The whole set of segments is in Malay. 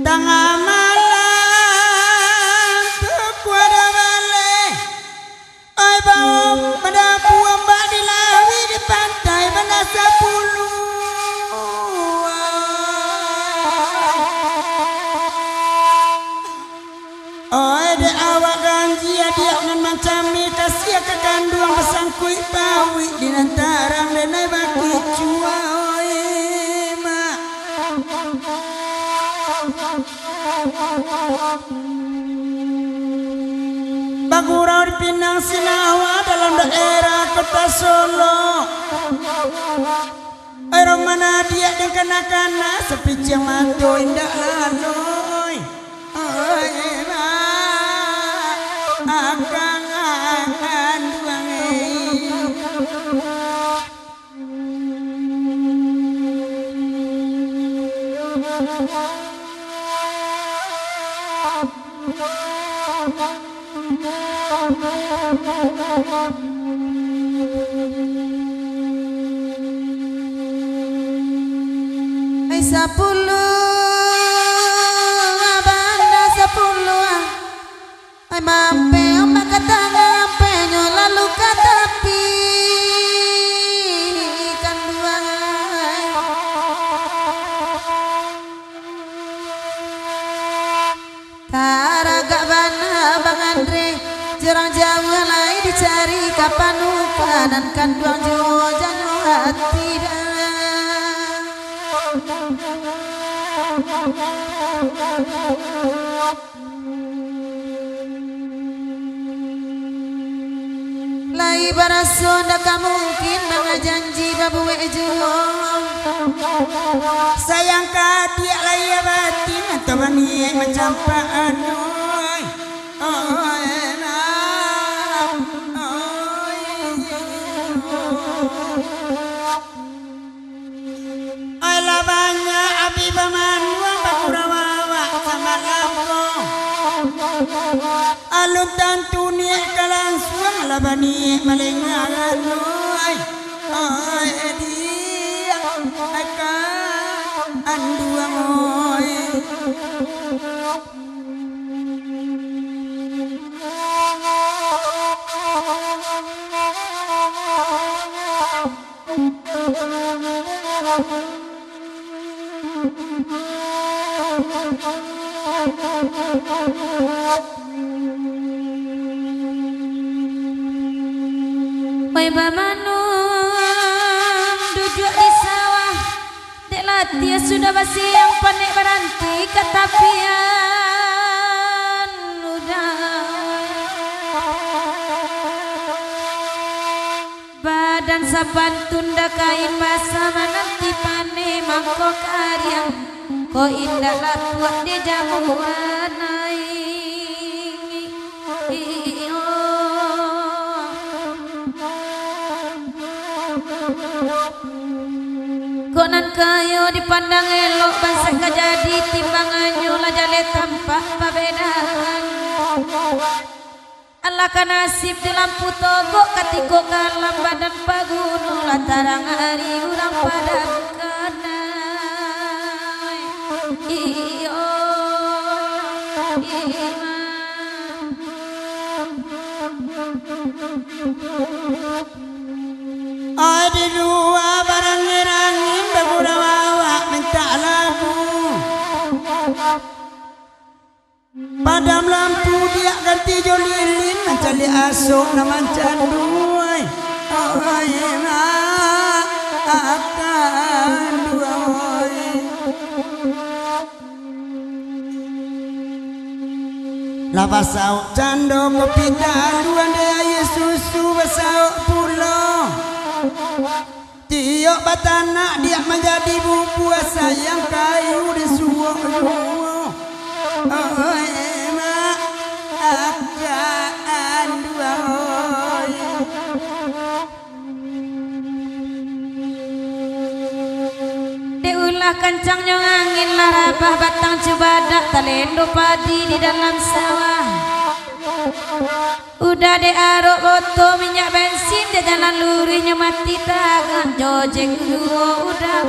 Tengah malam kuada balik, oi bau pada buang bak di lawi di pantai Banda Sepuluh. Oi de awak ganji dia nan macam ni kasih ke kanduang besangkui pawi di nantarang denai baki cua oi mak. Bagurau di Pinang Sinawa dalam daerah kota Solo. Orang mana dia dengan kanak-kanak sepi ciang mantu indah lalui. Oi mak, akang akan Ay 10 Banda 10 ay mampe ombak kata ngampe lalu kata pi kanduang Taraga bana Bang Andre Jerang Jawa lai dicari kapan ukanan kanduang Jawa jangan hati dah. Lai baraso ndak mungkin bang janji babu juang. Sayang kadia lai batin atau bani macam paanoi. Oi nak, oi. Ala banyak abi baman wang bakurawa sama lampo. Alum tantu ni kalangsung labani malengan oi. Oi dia akan anduang oi. Oi bamanung duduk di sawah dek latih sudah basi yang panik beranti ketapian udah badan saban tunda kain basah menanti panik mangkok karyang ko indah latuak di jamuan konan kayo dipandang elok bangsa kajadi timbangannya lah jale tampak perbedaan Allah kan nasib di lampu togok katiko kalam badan paguno lantarang hari urang padam kenai iyo ima Ada dua barang ngerangin bagurawa minta lagu. Padam lampu dia ganti jolilin mencari asok naman canduai. Oi mak akan duai. Lapa sauk cando kopi daluan daya susu basauk pulau. Tiok batana dia menjadi bubuah sayang kayu di suwo. Oi mak akan duai. Deulah kencang nyong angin lah rabah batang cubadak talendo padi di dalam sawah Udah de arok foto minyak bensin de jalan lurihnya mati tangan jojek udah.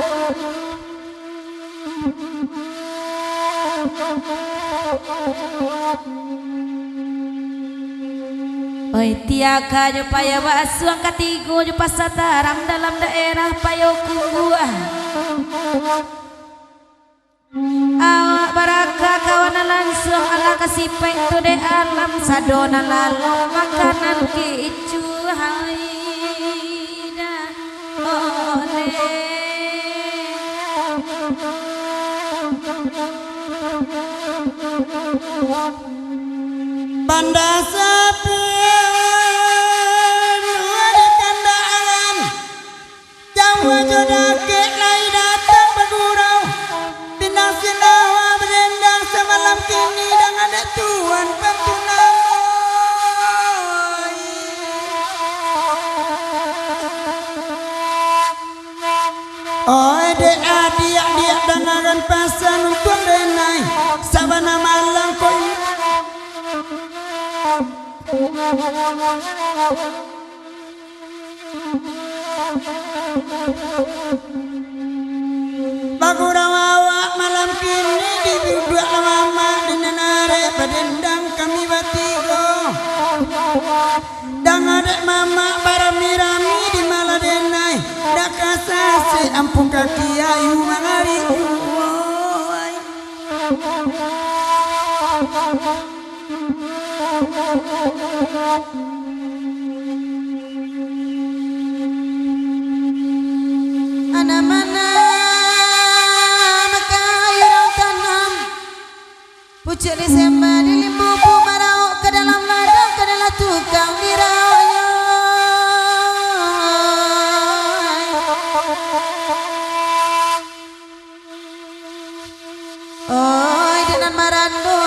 Oi tiaka jo paya basuang katigo jo pasataram dalam daerah Payokumbuh. Awak baraka kawan langsung ala kasipek tu de alam sadona lala makanan kicu haida ole Banda sapi nuari kandangan Jawa jodake lai datang bergurau Bintang sinawa berendang semalam kini dan ada tuan pempunamoy Oh dek adik dia dengarkan pasan untuk denai sabana malam koi Bagurau awak malam kini di dua lama di nenare badendang kami batigo Dang adek mama barami-rami di maladenai dak kasase ampun kaki ayu mangari Ana mana makairang tanam pucuk Desember di limbu pumarau ke dalam ladang ke dalam tukang diraya Oi dengan marando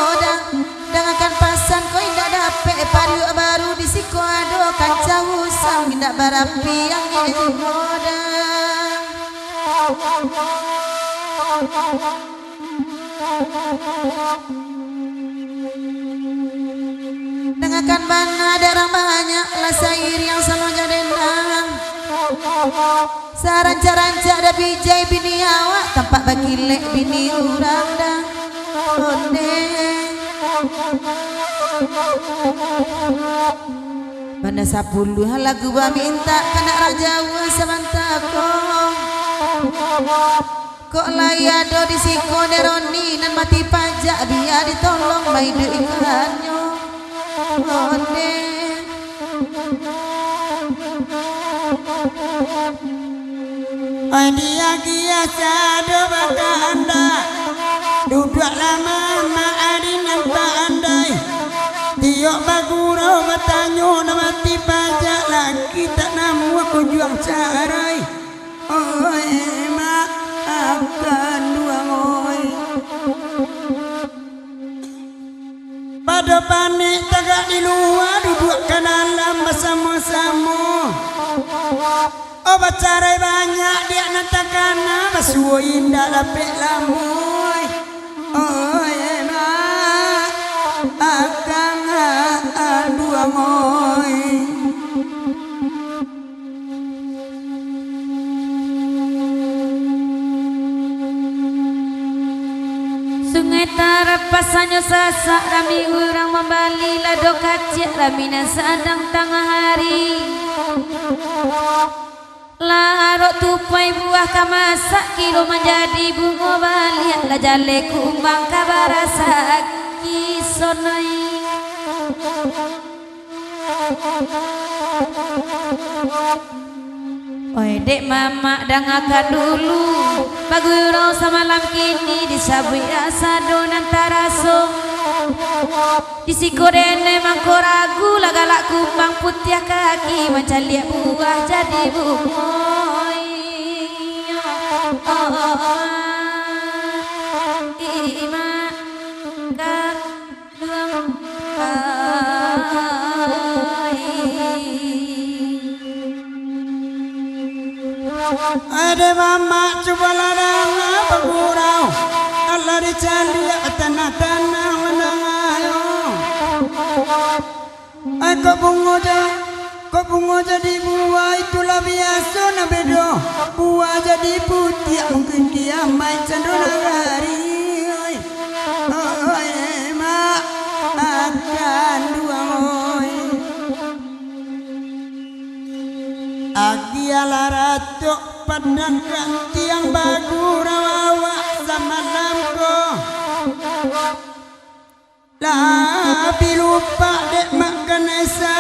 dengan pasan kau indah dapet padu baru di siko ado kaca usang indah barapi yang ini modal dengarkan bana darah banyak lah sair yang sama jadendang saranca-ranca ada bijai bini awak tampak bakilek bini urang dah onde bana 10 lagu ba minta kena raja samantako kok layado di siko deroni nan mati pajak biar ditolong mai de ikannya onde Ai dia kiasa do baka anda duduk lama ma adi nampak andai tiok bagurau bertanyo nama ti pajak lagi tak namu aku juang carai oi mak akan duang oi pada panik tagak di luar duduk ke dalam bersama-sama obat carai banyak dia natakan basuh indah lapik lamuy oi mak akan duang oi Sungai tarapasanyo sasak rami urang membali lado kacik ramina sadang tengah hari larok tupai buah kamasak kilo menjadi bunga baliak lah jale kumbang kabarasa kisonai Oi dek mama dengarkan dulu bagurau semalam kini disabui rasa donan taraso di sikorene mangko ragu lagalak kumbang putih kaki mencaliak buah jadi bungoy ima ka duang ada mama coba ladang bagurau Allah dicari tanah-tanah menang ayo Kok bunga jadi buah itulah biasa na bedo. Buah jadi putih mungkin kiamat sandona hari. Oi mak akan dua oi. Agiala ratu padang tiang bagurawa sama namko. Tapi lupa dek makan esa